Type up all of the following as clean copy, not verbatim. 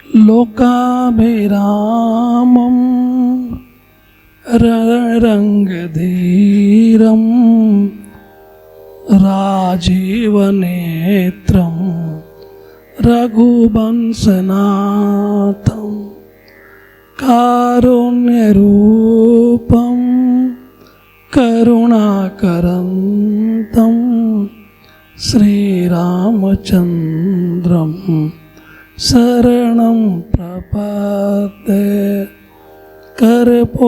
लोकाभिरामं रणरङ्गधीरं राजीवनेत्रं रघुवंशनाथं कारुण्यरूपं करुणाकरन्तं श्रीरामचन्द्रं शरणं प्रपद्ये। कर्पूरगौरं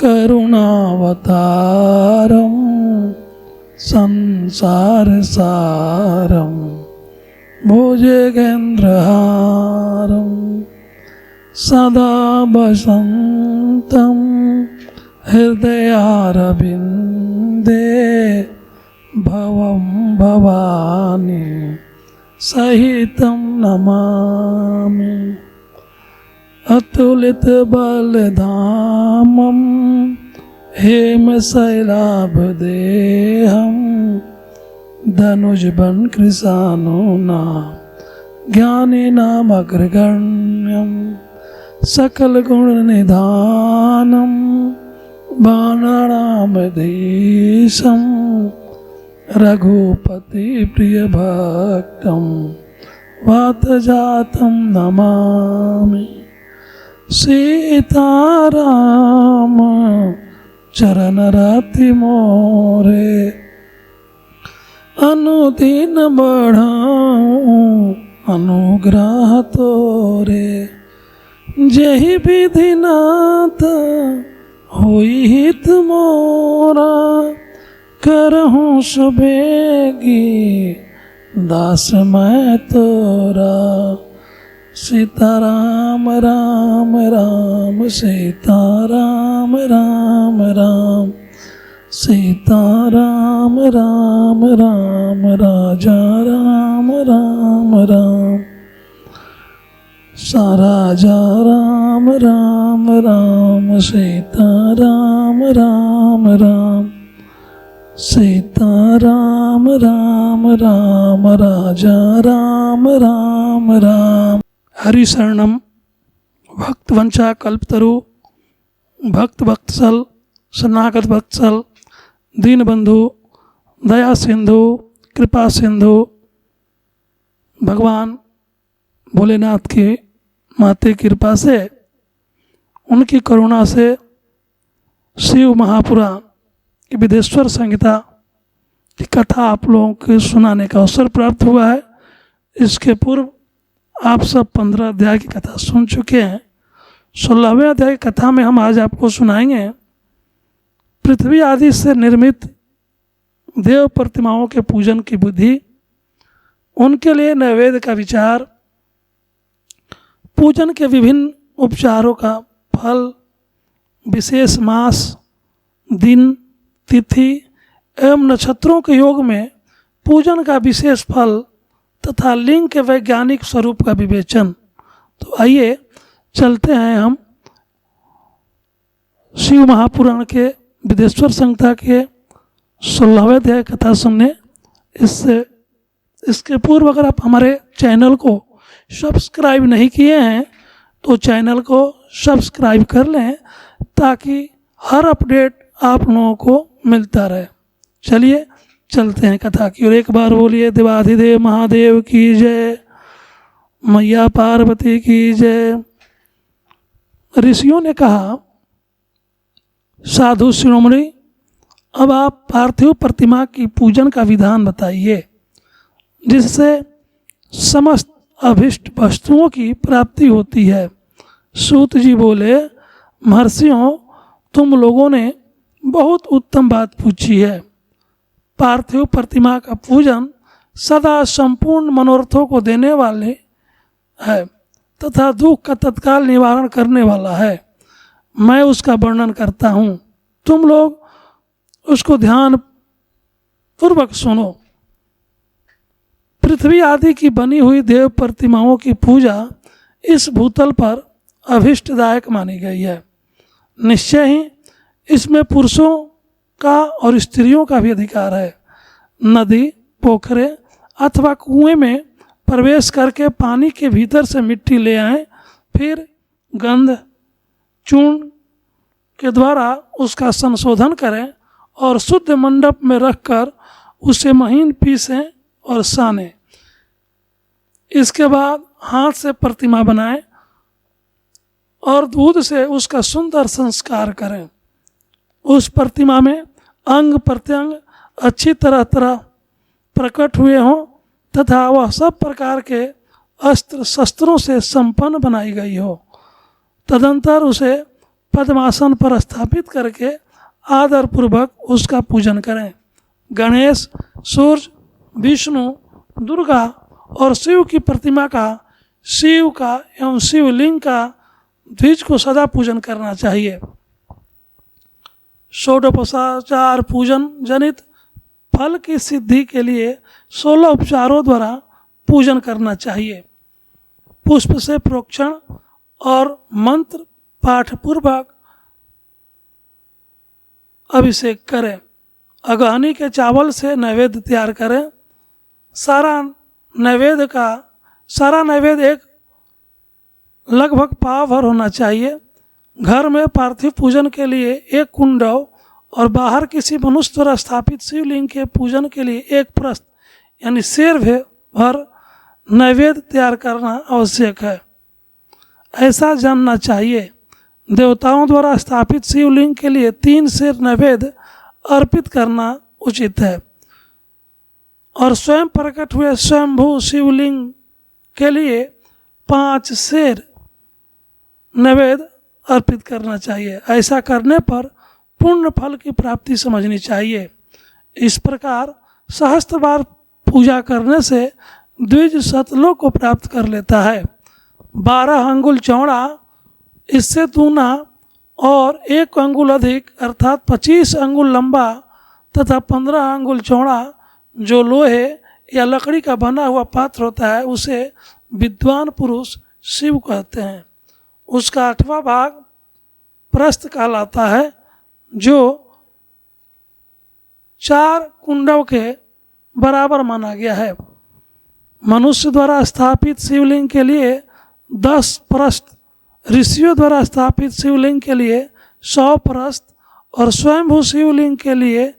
करुणावतारं संसारसारं भुजगेन्द्रहारं सदा वसन्तं हृदयारविन्दे भवं भवानी सहितं नमामि। अतुलितबलधामं हेमशैलाभदेहं धनुजवनकृशानुनां ज्ञानिनामग्रगण्यं सकलगुणनिधानं बाणानामधीशं रघुपतिप्रियभक्तं वातजातं नमामि। सीताराम चरणरति मोरे अनुदिन बढ़ाऊं अनुग्रह तोरे। जहि विधिनाथ होई हित मोरा करहूँ सुबेगी दास मैं तोरा। सीताराम राम राम सीताराम राम राम सीताराम राम राम राजा राम राम राम राजा राम राम राम सीताराम राम राम सीताराम राम राम राजा राम राम राम। हरि शरणम भक्त वंशा कल्पतरु भक्त वत्सल शरणागत वत्सल दीन बंधु दया सिंधु कृपा सिंधु भगवान भोलेनाथ की माते कृपा से उनकी करुणा से शिव महापुराण की विदेश्वर संहिता की कथा आप लोगों को सुनाने का अवसर प्राप्त हुआ है। इसके पूर्व आप सब 15 अध्याय की कथा सुन चुके हैं। 16वें अध्याय की कथा में हम आज आपको सुनाएंगे पृथ्वी आदि से निर्मित देव प्रतिमाओं के पूजन की विधि, उनके लिए नैवेद्य का विचार, पूजन के विभिन्न उपचारों का फल, विशेष मास, दिन, तिथि एवं नक्षत्रों के योग में पूजन का विशेष फल तथा लिंग के वैज्ञानिक स्वरूप का विवेचन। तो आइए चलते हैं हम शिव महापुराण के विदेश्वर संहिता के 16वें अध्याय कथा सुनने। इसके पूर्व अगर आप हमारे चैनल को सब्सक्राइब नहीं किए हैं तो चैनल को सब्सक्राइब कर लें ताकि हर अपडेट आप लोगों को मिलता रहे। चलिए चलते हैं कथा की ओर। एक बार बोलिए देवाधिदेव महादेव की जय, मैया पार्वती की जय। ऋषियों ने कहा, साधु शिरोमणि, अब आप पार्थिव प्रतिमा की पूजन का विधान बताइए जिससे समस्त अभिष्ट वस्तुओं की प्राप्ति होती है। सूत जी बोले, महर्षियों, तुम लोगों ने बहुत उत्तम बात पूछी है। पार्थिव प्रतिमा का पूजन सदा संपूर्ण मनोरथों को देने वाले है तथा दुख का तत्काल निवारण करने वाला है। मैं उसका वर्णन करता हूँ, तुम लोग उसको ध्यान पूर्वक सुनो। पृथ्वी आदि की बनी हुई देव प्रतिमाओं की पूजा इस भूतल पर अभिष्टदायक मानी गई है। निश्चय ही इसमें पुरुषों का और स्त्रियों का भी अधिकार है। नदी, पोखरे अथवा कुएं में प्रवेश करके पानी के भीतर से मिट्टी ले आएं, फिर गंध चूर्ण के द्वारा उसका संशोधन करें और शुद्ध मंडप में रखकर उसे महीन पीसें और सानें। इसके बाद हाथ से प्रतिमा बनाएं और दूध से उसका सुंदर संस्कार करें। उस प्रतिमा में अंग प्रत्यंग अच्छी तरह प्रकट हुए हों तथा वह सब प्रकार के अस्त्र शस्त्रों से संपन्न बनाई गई हो। तदंतर उसे पद्मासन पर स्थापित करके आदर पूर्वक उसका पूजन करें। गणेश, सूर्य, विष्णु, दुर्गा और शिव की प्रतिमा का, शिव का एवं शिवलिंग का द्विज को सदा पूजन करना चाहिए। षोडशोपचार पूजन जनित फल की सिद्धि के लिए 16 उपचारों द्वारा पूजन करना चाहिए। पुष्प से प्रोक्षण और मंत्र पाठ पूर्वक अभिषेक करें। अगहनी के चावल से नैवेद्य तैयार करें। सारा नैवेद्य एक लगभग पाव भर होना चाहिए। घर में पार्थिव पूजन के लिए एक कुंडव और बाहर किसी मनुष्य द्वारा स्थापित शिवलिंग के पूजन के लिए एक प्रस्त यानी सेर भर नैवेद्य तैयार करना आवश्यक है। ऐसा जानना चाहिए, देवताओं द्वारा स्थापित शिवलिंग के लिए 3 सेर नैवेद्य अर्पित करना उचित है और स्वयं प्रकट हुए स्वयंभू शिवलिंग के लिए 5 सेर नैवेद्य अर्पित करना चाहिए। ऐसा करने पर पुण्य फल की प्राप्ति समझनी चाहिए। इस प्रकार सहस्त्र बार पूजा करने से द्विज सतलोक को प्राप्त कर लेता है। 12 अंगुल चौड़ा, इससे दूना और 1 अंगुल अधिक अर्थात 25 अंगुल लंबा तथा 15 अंगुल चौड़ा जो लोहे या लकड़ी का बना हुआ पात्र होता है उसे विद्वान पुरुष शिव कहते हैं। उसका 8वां भाग प्रस्थ कहलाता है जो 4 कुंडव के बराबर माना गया है। मनुष्य द्वारा स्थापित शिवलिंग के लिए 10 प्रस्थ, ऋषियों द्वारा स्थापित शिवलिंग के लिए 100 प्रस्थ और स्वयंभू शिवलिंग के लिए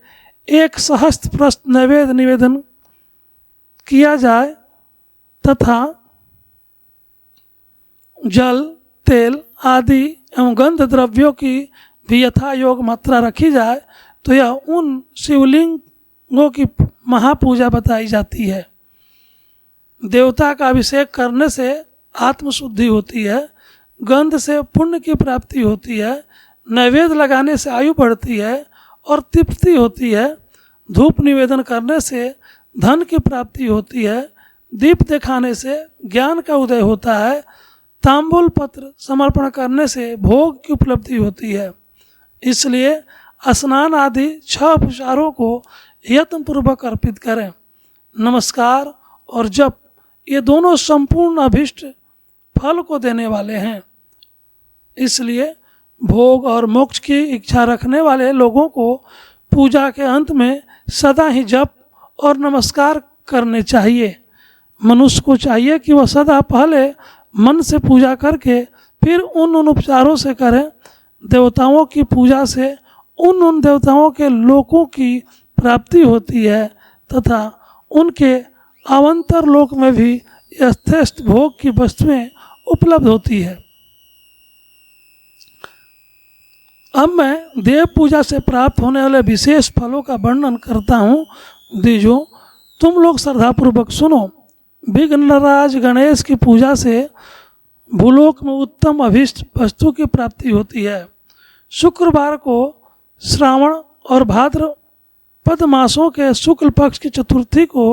1 सहस्त्र प्रस्थ नैवेद्य निवेदन किया जाए तथा जल, तेल आदि एवं गंध द्रव्यों की भी यथा योग मात्रा रखी जाए तो यह उन शिवलिंगों की महापूजा बताई जाती है। देवता का अभिषेक करने से आत्मशुद्धि होती है, गंध से पुण्य की प्राप्ति होती है, नैवेद्य लगाने से आयु बढ़ती है और तृप्ति होती है, धूप निवेदन करने से धन की प्राप्ति होती है, दीप दिखाने से ज्ञान का उदय होता है, तांबूल पत्र समर्पण करने से भोग की उपलब्धि होती है। इसलिए स्नान आदि 6 उपचारों को यत्नपूर्वक अर्पित करें। नमस्कार और जप ये दोनों संपूर्ण अभिष्ट फल को देने वाले हैं। इसलिए भोग और मोक्ष की इच्छा रखने वाले लोगों को पूजा के अंत में सदा ही जप और नमस्कार करने चाहिए। मनुष्य को चाहिए कि वह सदा पहले मन से पूजा करके फिर उन उपचारों से करें। देवताओं की पूजा से उन देवताओं के लोकों की प्राप्ति होती है तथा उनके अवंतर लोक में भी यथेष्ट भोग की वस्तुएं उपलब्ध होती है। अब मैं देव पूजा से प्राप्त होने वाले विशेष फलों का वर्णन करता हूँ। दीजो तुम लोग श्रद्धापूर्वक सुनो। विघ्नराज गणेश की पूजा से भूलोक में उत्तम अभीष्ट वस्तु की प्राप्ति होती है। शुक्रवार को श्रावण और भाद्रपद मासों के शुक्ल पक्ष की चतुर्थी को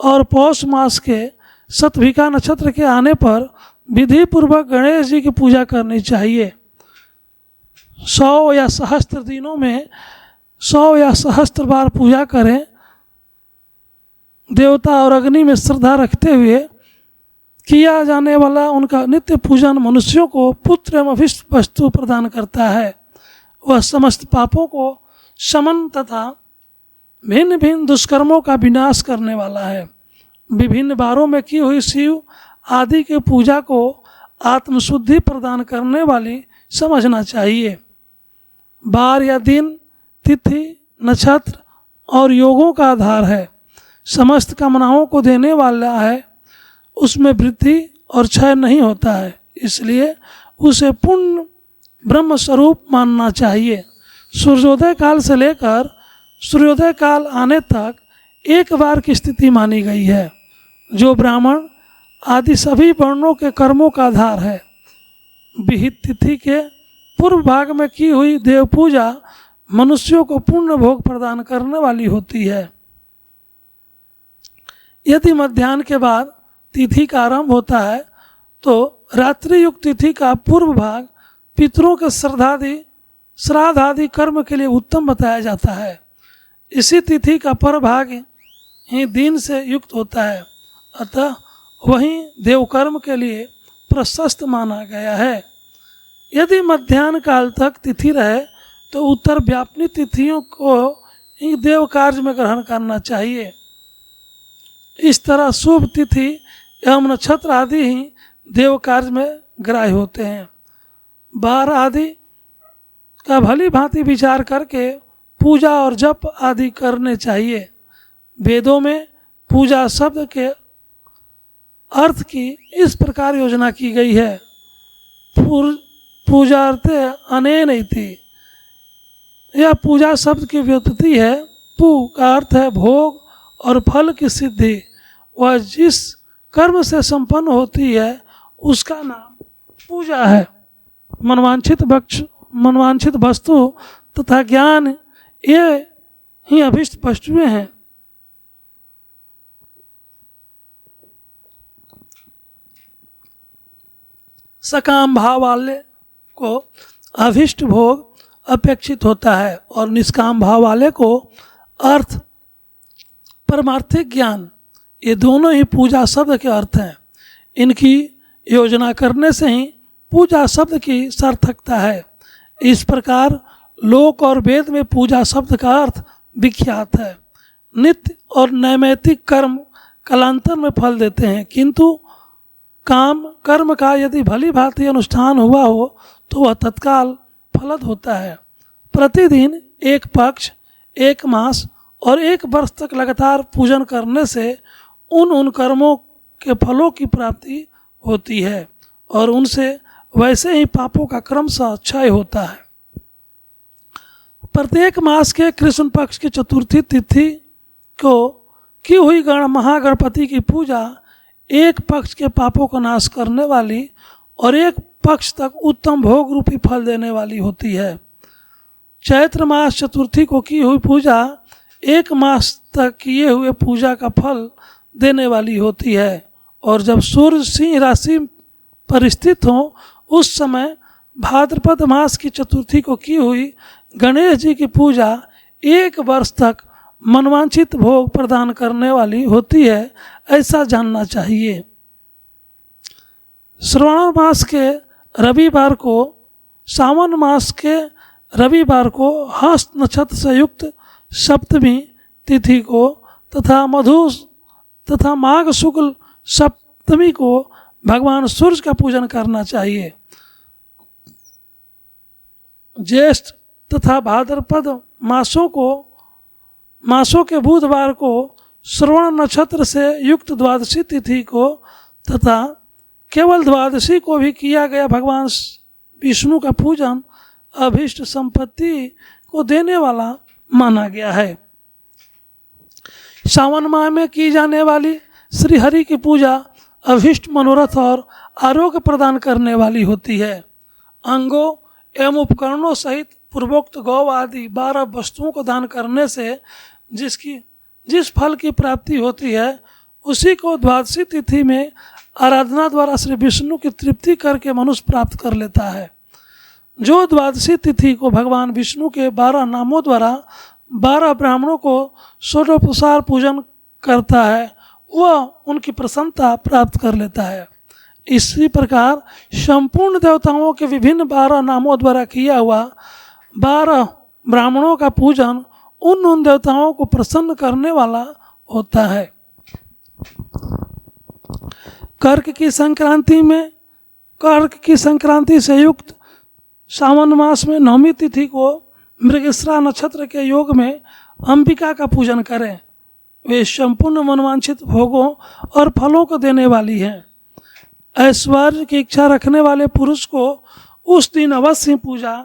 और पौष मास के शतभिका नक्षत्र के आने पर विधि पूर्वक गणेश जी की पूजा करनी चाहिए। 100 या सहस्त्र दिनों में 100 या सहस्त्र बार पूजा करें। देवता और अग्नि में श्रद्धा रखते हुए किया जाने वाला उनका नित्य पूजन मनुष्यों को पुत्र एवं अभिष्ट वस्तु प्रदान करता है। वह समस्त पापों को शमन तथा भिन्न भिन्न दुष्कर्मों का विनाश करने वाला है। विभिन्न बारों में की हुई शिव आदि की पूजा को आत्मशुद्धि प्रदान करने वाली समझना चाहिए। बार या दिन, तिथि, नक्षत्र और योगों का आधार है, समस्त कामनाओं को देने वाला है, उसमें वृद्धि और क्षय नहीं होता है, इसलिए उसे पूर्ण ब्रह्म स्वरूप मानना चाहिए। सूर्योदय काल से लेकर सूर्योदय काल आने तक एक बार की स्थिति मानी गई है, जो ब्राह्मण आदि सभी वर्णों के कर्मों का आधार है। विहित तिथि के पूर्व भाग में की हुई देव पूजा मनुष्यों को पूर्ण भोग प्रदान करने वाली होती है। यदि मध्याह्न के बाद तिथि का आरंभ होता है तो रात्रि युक्त तिथि का पूर्व भाग पितरों के श्राद्ध आदि कर्म के लिए उत्तम बताया जाता है। इसी तिथि का पर भाग ही दिन से युक्त होता है, अतः वहीं देवकर्म के लिए प्रशस्त माना गया है। यदि मध्याह्न काल तक तिथि रहे तो उत्तर व्यापनी तिथियों को ही देव कार्य में ग्रहण करना चाहिए। इस तरह शुभ तिथि एवं नक्षत्र आदि ही देव कार्य में ग्राह्य होते हैं। बार आदि का भली भांति विचार करके पूजा और जप आदि करने चाहिए। वेदों में पूजा शब्द के अर्थ की इस प्रकार योजना की गई है, पूजार्थे अनेन इति। यह पूजा शब्द की व्युत्पत्ति है। पू का अर्थ है भोग और फल की सिद्धि। वह जिस कर्म से संपन्न होती है उसका नाम पूजा है। मनवांछित वस्तु तथा ज्ञान ये ही अभिष्ट वस्तुएं हैं। सकाम भाव वाले को अभिष्ट भोग अपेक्षित होता है और निष्काम भाव वाले को अर्थ परमार्थिक ज्ञान, ये दोनों ही पूजा शब्द के अर्थ हैं। इनकी योजना करने से ही पूजा शब्द की सार्थकता है। इस प्रकार लोक और वेद में पूजा शब्द का अर्थ विख्यात है। नित्य और नैमित्तिक कर्म कालांतर में फल देते हैं, किंतु काम कर्म का यदि भली भांति अनुष्ठान हुआ हो तो वह तत्काल फलद होता है। प्रतिदिन एक पक्ष, एक मास और एक वर्ष तक लगातार पूजन करने से उन कर्मों के फलों की प्राप्ति होती है और उनसे वैसे ही पापों का क्रमशः क्षय होता है। प्रत्येक मास के कृष्ण पक्ष की चतुर्थी तिथि को की हुई महागणपति की पूजा एक पक्ष के पापों का नाश करने वाली और एक पक्ष तक उत्तम भोग रूपी फल देने वाली होती है। चैत्र मास चतुर्थी को की हुई पूजा एक मास तक किए हुए पूजा का फल देने वाली होती है और जब सूर्य सिंह राशि पर स्थित हो उस समय भाद्रपद मास की चतुर्थी को की हुई गणेश जी की पूजा एक वर्ष तक मनवांछित भोग प्रदान करने वाली होती है, ऐसा जानना चाहिए। श्रावण मास के रविवार को, सावन मास के रविवार को, हस्त नक्षत्र से युक्त सप्तमी तिथि को तथा माघ शुक्ल सप्तमी को भगवान सूर्य का पूजन करना चाहिए। ज्येष्ठ तथा भाद्रपद मासों के बुधवार को, श्रवण नक्षत्र से युक्त द्वादशी तिथि को तथा केवल द्वादशी को भी किया गया भगवान विष्णु का पूजन अभीष्ट संपत्ति को देने वाला माना गया है। सावन माह में की जाने वाली श्री हरि की पूजा अभीष्ट मनोरथ और आरोग्य प्रदान करने वाली होती है। अंगों एवं उपकरणों सहित पूर्वोक्त गौ आदि 12 वस्तुओं को दान करने से जिस फल की प्राप्ति होती है उसी को द्वादशी तिथि में आराधना द्वारा श्री विष्णु की तृप्ति करके मनुष्य प्राप्त कर लेता है। जो द्वादशी तिथि को भगवान विष्णु के 12 नामों द्वारा 12 ब्राह्मणों को षोडशोपचार पूजन करता है वह उनकी प्रसन्नता प्राप्त कर लेता है। इसी प्रकार संपूर्ण देवताओं के विभिन्न 12 नामों द्वारा किया हुआ 12 ब्राह्मणों का पूजन उन देवताओं को प्रसन्न करने वाला होता है। कर्क की संक्रांति से युक्त सावन मास में नवमी तिथि को मृगशिरा नक्षत्र के योग में अंबिका का पूजन करें। वे संपूर्ण मनवांछित भोगों और फलों को देने वाली हैं। ऐश्वर्य की इच्छा रखने वाले पुरुष को उस दिन अवश्य पूजा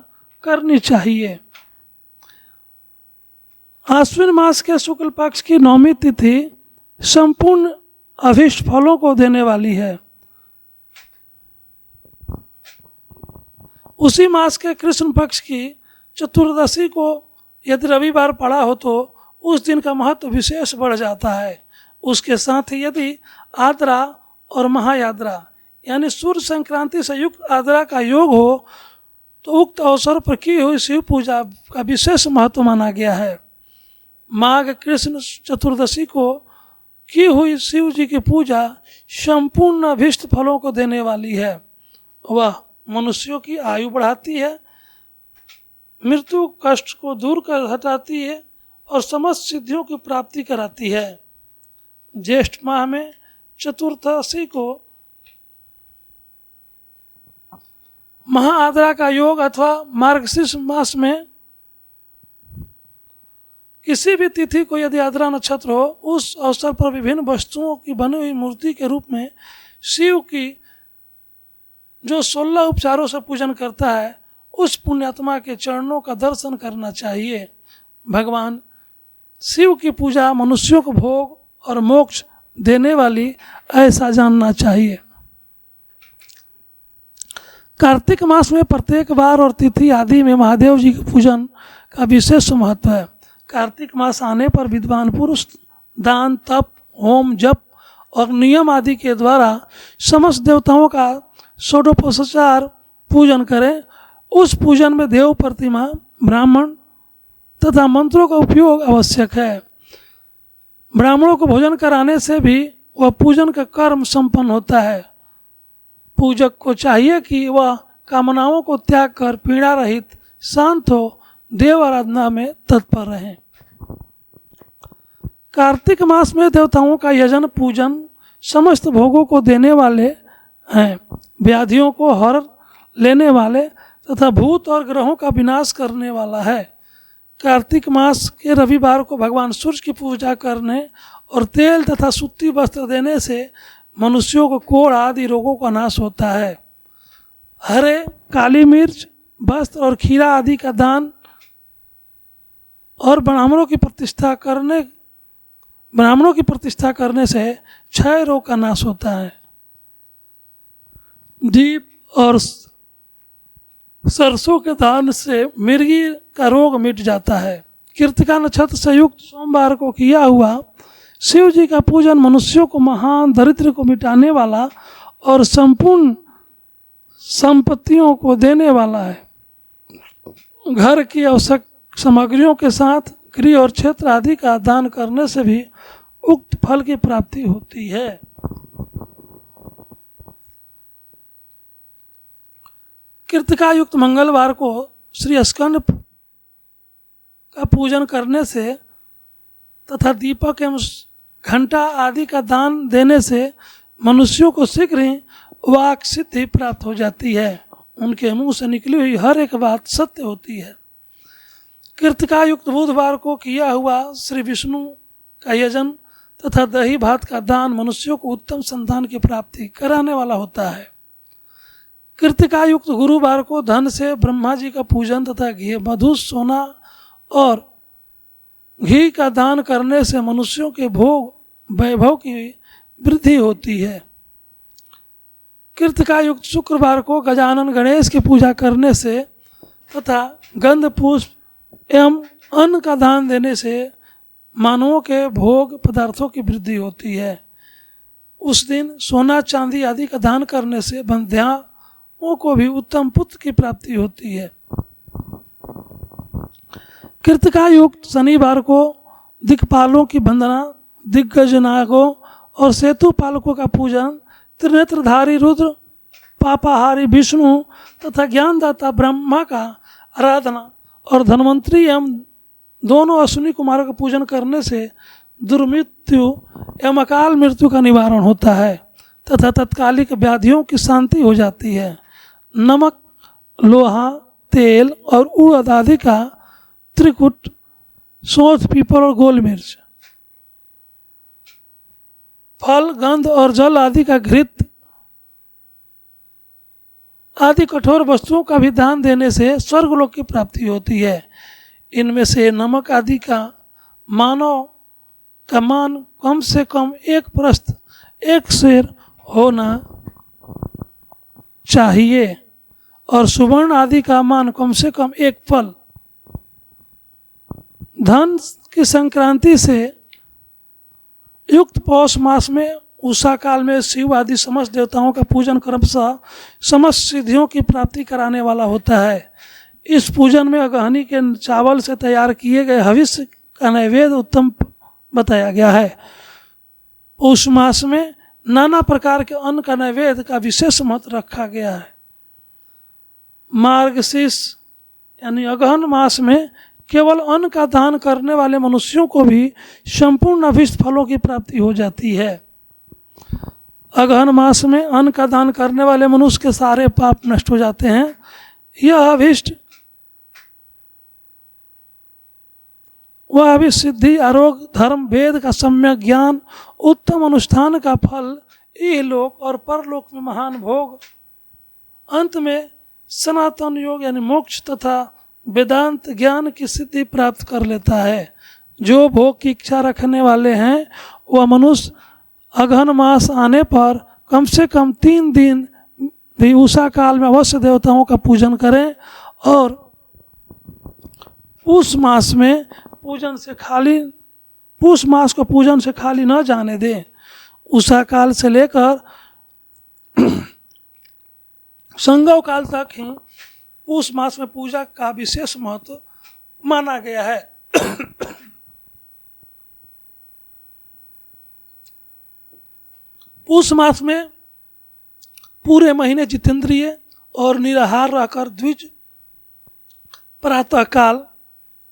करनी चाहिए। आश्विन मास के शुक्ल पक्ष की नवमी तिथि संपूर्ण अभीष्ट फलों को देने वाली है। उसी मास के कृष्ण पक्ष की चतुर्दशी को यदि रविवार पड़ा हो तो उस दिन का महत्व विशेष बढ़ जाता है। उसके साथ ही यदि आद्रा और महायाद्रा यानी सूर्य संक्रांति से युक्त आद्रा का योग हो तो उक्त अवसर पर की हुई शिव पूजा का विशेष महत्व माना गया है। माघ कृष्ण चतुर्दशी को की हुई शिव जी की पूजा संपूर्ण अभीष्ट फलों को देने वाली है। वह मनुष्यों की आयु बढ़ाती है, मृत्यु कष्ट को दूर कर हटाती है और समस्त सिद्धियों की प्राप्ति कराती है। ज्येष्ठ माह में चतुर्दशी को महाआद्रा का योग अथवा मार्गशीर्ष मास में किसी भी तिथि को यदि आद्रा नक्षत्र हो उस अवसर पर विभिन्न वस्तुओं की बनी हुई मूर्ति के रूप में शिव की जो 16 उपचारों से पूजन करता है उस पुण्यात्मा के चरणों का दर्शन करना चाहिए। भगवान शिव की पूजा मनुष्यों को भोग और मोक्ष देने वाली ऐसा जानना चाहिए। कार्तिक मास में प्रत्येक वार और तिथि आदि में महादेव जी के पूजन का विशेष महत्व है। कार्तिक मास आने पर विद्वान पुरुष दान, तप, होम, जप और नियम आदि के द्वारा समस्त देवताओं का षोडशोपचार पूजन करें। उस पूजन में देव प्रतिमा, ब्राह्मण तथा मंत्रों का उपयोग आवश्यक है। ब्राह्मणों को भोजन कराने से भी वह पूजन का कर्म संपन्न होता है। पूजक को चाहिए कि वह कामनाओं को त्याग कर पीड़ा रहित शांत हो देव आराधना में तत्पर रहें। कार्तिक मास में देवताओं का यजन पूजन समस्त भोगों को देने वाले हैं, व्याधियों को हर लेने वाले तथा भूत और ग्रहों का विनाश करने वाला है। कार्तिक मास के रविवार को भगवान सूर्य की पूजा करने और तेल तथा सूती वस्त्र देने से मनुष्यों को कोढ़ आदि रोगों का नाश होता है। हरे, काली मिर्च, वस्त्र और खीरा आदि का दान और ब्राह्मणों की प्रतिष्ठा करने से क्षय रोग का नाश होता है। दीप और सरसों के दान से मिर्गी का रोग मिट जाता है। कृतिका नक्षत्र से युक्त सोमवार को किया हुआ शिव जी का पूजन मनुष्यों को महान दरिद्र को मिटाने वाला और संपूर्ण संपत्तियों को देने वाला है। घर की आवश्यक सामग्रियों के साथ गृह और क्षेत्र आदि का दान करने से भी उक्त फल की प्राप्ति होती है। कृतिका युक्त मंगलवार को श्री स्कंद का पूजन करने से तथा दीपक एवं घंटा आदि का दान देने से मनुष्यों को शीघ्र ही वाक सिद्धि प्राप्त हो जाती है। उनके मुंह से निकली हुई हर एक बात सत्य होती है। कृतिका युक्त बुधवार को किया हुआ श्री विष्णु का यजन तथा दही भात का दान मनुष्यों को उत्तम संतान की प्राप्ति कराने वाला होता है। कृतिका युक्त गुरुवार को धन से ब्रह्मा जी का पूजन तथा घी, मधु, सोना और घी का दान करने से मनुष्यों के भोग वैभव की वृद्धि होती है। कृतिका युक्त शुक्रवार को गजानन गणेश की पूजा करने से तथा गंध पुष्प एवं अन्न का दान देने से मानवों के भोग पदार्थों की वृद्धि होती है। उस दिन सोना चांदी आदि का दान करने से बंध्याओं को भी उत्तम पुत्र की प्राप्ति होती है। कृतिका युक्त शनिवार को दिक्पालों की वंदना, दिग्गज नागों और सेतु पालकों का पूजन, त्रिनेत्रधारी रुद्र, पापाहारी विष्णु तथा ज्ञानदाता ब्रह्मा का आराधना और धन्वंतरी एवं दोनों अश्विनी कुमारों का पूजन करने से दुर्मृत्यु एवं अकाल मृत्यु का निवारण होता है तथा तत्कालिक व्याधियों की शांति हो जाती है। नमक, लोहा, तेल और उड़द आदि का त्रिकुट, सौंठ, पीपल और गोल मिर्च, फल, गंध और जल आदि का घृत आदि कठोर वस्तुओं का भी दान देने से स्वर्गलोक की प्राप्ति होती है। इनमें से नमक आदि का मानव का मान कम से कम 1 प्रस्थ 1 सेर होना चाहिए और सुवर्ण आदि का मान कम से कम 1 फल। धन की संक्रांति से युक्त पौष मास में उषा काल में शिव आदि समस्त देवताओं का पूजन क्रमशः समस्त सिद्धियों की प्राप्ति कराने वाला होता है। इस पूजन में अगहनी के चावल से तैयार किए गए हविष्य का नैवेद्य उत्तम बताया गया है। उस मास में नाना प्रकार के अन्न का नैवेद्य का विशेष महत्व रखा गया है। मार्गशीर्ष यानी अगहन मास में केवल अन्न का दान करने वाले मनुष्यों को भी संपूर्ण अभीष्ट फलों की प्राप्ति हो जाती है। अगहन मास में अन्न का दान करने वाले मनुष्य के सारे पाप नष्ट हो जाते हैं। यह अभीष्ट वह अभीष्ट सिद्धि, आरोग्य, धर्म, वेद का सम्यक ज्ञान, उत्तम अनुष्ठान का फल, इहलोक और परलोक में महान भोग, अंत में सनातन योग यानी मोक्ष तथा वेदांत ज्ञान की सिद्धि प्राप्त कर लेता है। जो भोग की इच्छा रखने वाले हैं वह मनुष्य अगहन मास आने पर कम से कम 3 दिन भी उषा काल में अवश्य देवताओं का पूजन करें और उस मास में पूष मास को पूजन से खाली न जाने दें। उषा काल से लेकर संगव काल तक ही उस मास में पूजा का विशेष महत्व माना गया है। उस मास में पूरे महीने जितेंद्रिय और निराहार रहकर द्विज प्रातः काल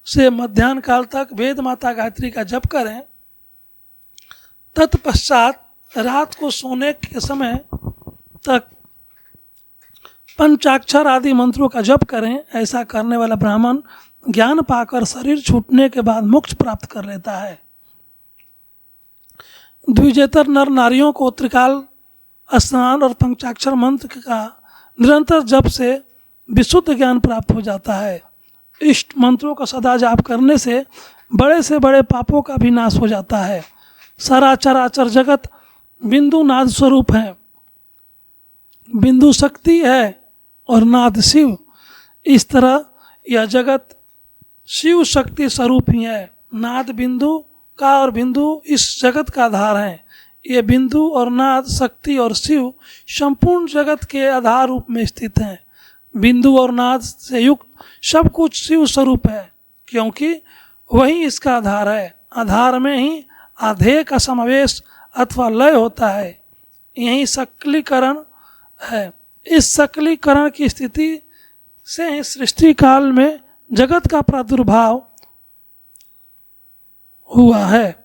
से मध्याह्न काल तक वेद माता गायत्री का जप करें। तत्पश्चात रात को सोने के समय तक पंचाक्षर आदि मंत्रों का जप करें। ऐसा करने वाला ब्राह्मण ज्ञान पाकर शरीर छूटने के बाद मोक्ष प्राप्त कर लेता है। द्विजेतर नर नारियों को त्रिकाल स्नान और पंचाक्षर मंत्र का निरंतर जप से विशुद्ध ज्ञान प्राप्त हो जाता है। इष्ट मंत्रों का सदा जाप करने से बड़े से बड़े पापों का भी नाश हो जाता है। सारा चराचर जगत बिंदु नाद स्वरूप है। बिंदु शक्ति है और नाद शिव। इस तरह यह जगत शिव शक्ति स्वरूप ही है। नाद बिंदु का और बिंदु इस जगत का आधार है। ये बिंदु और नाद, शक्ति और शिव संपूर्ण जगत के आधार रूप में स्थित हैं। बिंदु और नाद से युक्त सब कुछ शिव स्वरूप है क्योंकि वही इसका आधार है। आधार में ही आधेय का समावेश अथवा लय होता है। यही सकलीकरण है। इस सकलीकरण की स्थिति से ही सृष्टि काल में जगत का प्रादुर्भाव हुआ है।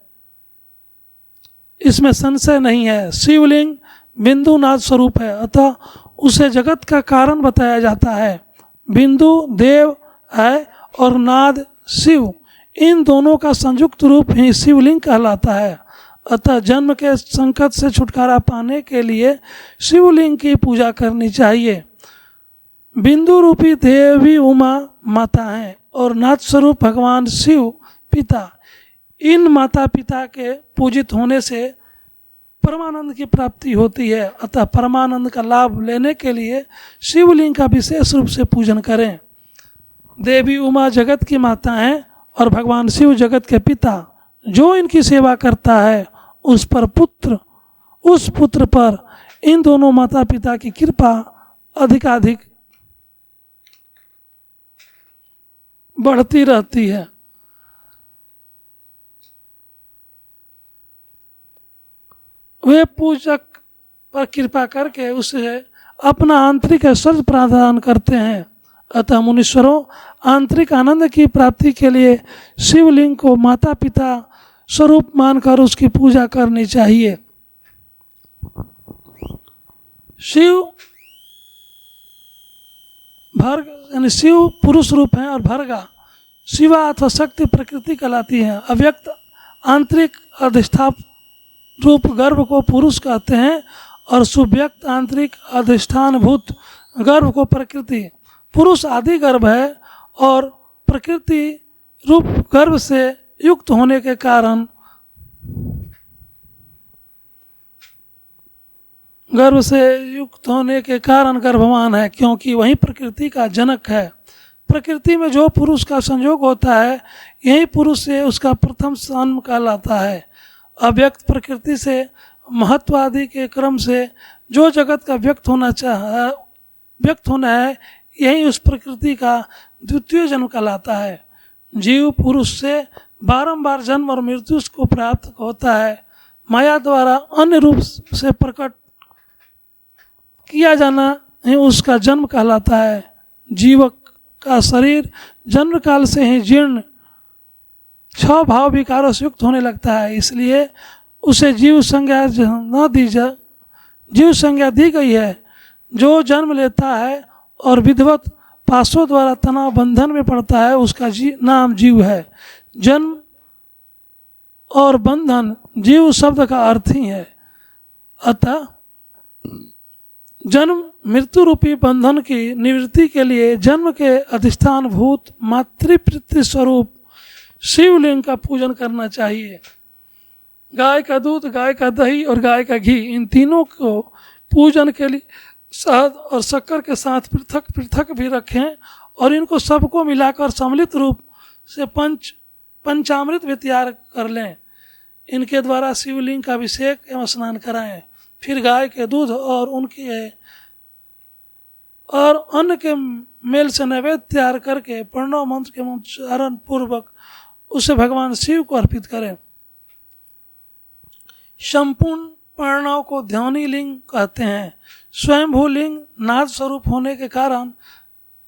इसमें संशय नहीं है। शिवलिंग बिंदु नाद स्वरूप है अतः उसे जगत का कारण बताया जाता है। बिंदु देव है और नाद शिव, इन दोनों का संयुक्त रूप ही शिवलिंग कहलाता है। अतः जन्म के संकट से छुटकारा पाने के लिए शिवलिंग की पूजा करनी चाहिए। बिंदु रूपी देवी उमा माता हैं और नाद स्वरूप भगवान शिव पिता। इन माता पिता के पूजित होने से परमानंद की प्राप्ति होती है। अतः परमानंद का लाभ लेने के लिए शिवलिंग का विशेष रूप से पूजन करें। देवी उमा जगत की माता हैं और भगवान शिव जगत के पिता। जो इनकी सेवा करता है उस पुत्र पर इन दोनों माता पिता की कृपा अधिकाधिक बढ़ती रहती है। वे पूजक पर कृपा करके उसे अपना आंतरिक ऐश्वर्य प्रदान करते हैं। अतः मुनीश्वरों, आंतरिक आनंद की प्राप्ति के लिए शिवलिंग को माता पिता स्वरूप मानकर उसकी पूजा करनी चाहिए। शिव भर्ग यानी शिव पुरुष रूप हैं और भर्गा शिवा अथवा शक्ति प्रकृति कहलाती है। अव्यक्त आंतरिक अधिष्ठाप रूप गर्भ को पुरुष कहते हैं और सुव्यक्त आंतरिक अधिष्ठानभूत गर्भ को प्रकृति। पुरुष आदि गर्भ है और प्रकृति रूप गर्भ से युक्त होने के कारण गर्भवान है, क्योंकि वही प्रकृति का जनक है। प्रकृति में जो पुरुष का संयोग होता है यही पुरुष से उसका प्रथम जन्म कहलाता है। अव्यक्त प्रकृति से महत्व आदि के क्रम से जो जगत का व्यक्त होना है यही उस प्रकृति का द्वितीय जन्म कहलाता है। जीव पुरुष से बारंबार जन्म और मृत्यु को प्राप्त होता है। माया द्वारा अन्य रूप से प्रकट किया जाना ही उसका जन्म कहलाता है। जीवक का शरीर जन्म काल से ही जीर्ण 6 भाव विकारों से युक्त होने लगता है, इसलिए उसे जीव संज्ञा दी गई है। जो जन्म लेता है और विधिवत पाशों द्वारा तनाव बंधन में पड़ता है उसका नाम जीव है। जन्म और बंधन जीव शब्द का अर्थ ही है। अतः जन्म मृत्यु रूपी बंधन की निवृत्ति के लिए जन्म के अधिष्ठान भूत मातृप्रीति स्वरूप शिवलिंग का पूजन करना चाहिए। गाय का दूध, गाय का दही और गाय का घी, इन तीनों को पूजन के लिए शहद और शक्कर के साथ पृथक पृथक भी रखें और इनको सबको मिलाकर सम्मिलित रूप से पंचामृत भी तैयार कर लें। इनके द्वारा शिवलिंग का अभिषेक एवं स्नान कराएं। फिर गाय के दूध और अन्न के मेल से नैवेद्य तैयार करके प्रणव मंत्र के उच्चारण पूर्वक उसे भगवान शिव को अर्पित करें। संपूर्ण प्रणव को ध्वनि लिंग कहते हैं। स्वयंभू लिंग नाद स्वरूप होने के कारण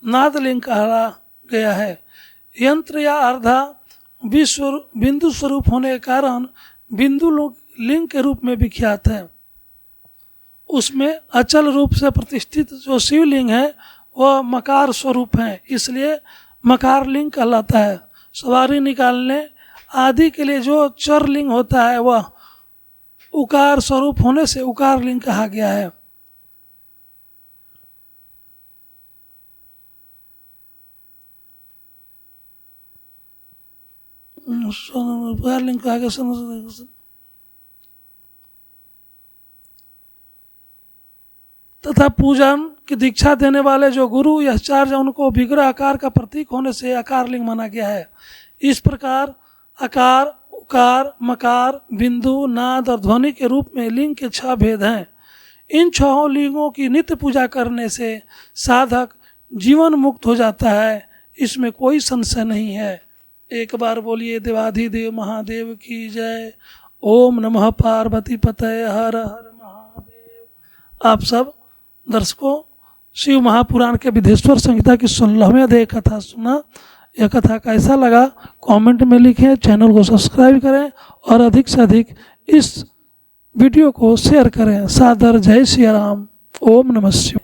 नाद लिंग कहा गया है। यंत्र या अर्धा बिंदु स्वरूप होने के कारण बिंदु लिंग के रूप में विख्यात है। उसमें अचल रूप से प्रतिष्ठित जो शिवलिंग है वह मकार स्वरूप है, इसलिए मकार लिंग कहलाता है। सवारी निकालने आदि के लिए जो चर लिंग होता है वह उकार स्वरूप होने से उकार लिंग कहा गया है। उकार लिंग कहा गया तथा पूजन की दीक्षा देने वाले जो गुरु या आचार्य उनको विग्रह आकार का प्रतीक होने से आकार लिंग माना गया है। इस प्रकार आकार, उकार, मकार, बिंदु, नाद और ध्वनि के रूप में लिंग के 6 भेद हैं। इन 6 लिंगों की नित्य पूजा करने से साधक जीवन मुक्त हो जाता है, इसमें कोई संशय नहीं है। एक बार बोलिए देवाधिदेव महादेव की जय। ओम नमः पार्वती पतये हर हर महादेव। आप सब दर्शकों शिव महापुराण के विधेश्वर संहिता की 16वें अध्याय कथा सुना। यह कथा कैसा लगा कमेंट में लिखें, चैनल को सब्सक्राइब करें और अधिक से अधिक इस वीडियो को शेयर करें। सादर जय श्री राम। ओम नमः शिवाय।